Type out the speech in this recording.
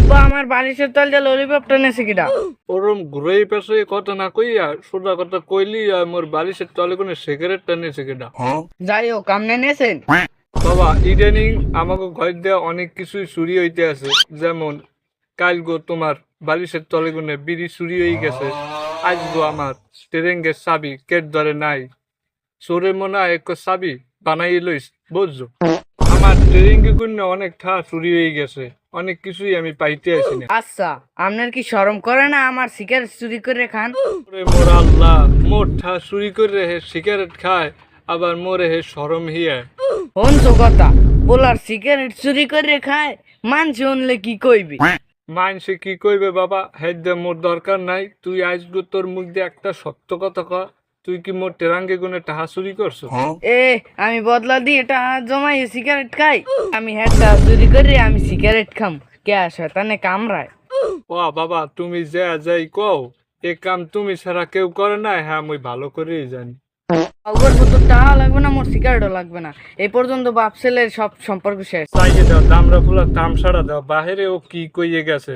আব্বা আমার বালিশের তল দিয়ে ললিপপ টেনেছে কিটা? ওরম ঘুরেই পেছে কথা না কইয়া সোজা কথা কইলি আর মোর বালিশের তলে কোনো সিগারেট টানিয়েছে কেডা? যাই হোক কামনে নেছেন। বাবা ইদানিং আমাকে ঘর দেওয়া অনেক কিছুই চুরি হইতে আছে, যেমন কাল গো তোমার বালিশের তলে গুনে বিড়ি চুরি হয়ে গেছে, আজ গো আমার ট্রেঙ্গের চাবি কেট ধরে নাই, চোরে মনে হয় এক চাবি বানাই লইস বুঝছো। আমার ট্রেঙ্গে গুনে অনেক ঠা চুরি হয়ে গেছে, অনেক কিছুই আমি পাইতে আসি না। আচ্ছা আপনার কি শরম করে না আমার সিগারেট চুরি করে খান? ওরে মোর আল্লাহ, মোর ঠা চুরি করে হে সিগারেট খায়, আবার মোরে হে শরম হিয়া। হনছো কথা, বলার সিগারেট চুরি করে খায়, মানছে শুনলে কি কইবি? মানসে কি কইবে বাবা, হেদ্দে মোর দরকার নাই। তুই আজগো তোর মুখ দিয়ে একটা সত্য কথা ক, তুই কি মোর টেরাঙ্গে গুনে টাহা চুরি করছো? এ আমি বদলা দিয়ে এটা জমাই সিগারেট খাই? আমি হেডটা চুরি করে আমি সিগারেট খাম কে শয়তানে কামড়ায়? ও বাবা, তুমি যা যাই কও, এ কাম তুমি ছাড়া কেউ করে না, হ্যাঁ আমি ভালো করেই জানি। অগর বোতল টাকা লাগবে না, মোর সিগারেটও লাগবে না। এই পর্যন্ত বাপ ছেলের সব সম্পর্ক শেষ। চাইয়ে দাও দামরা ফুলা তামসাড়া দাও, বাহিরে ও কি কইয়ে গেছে।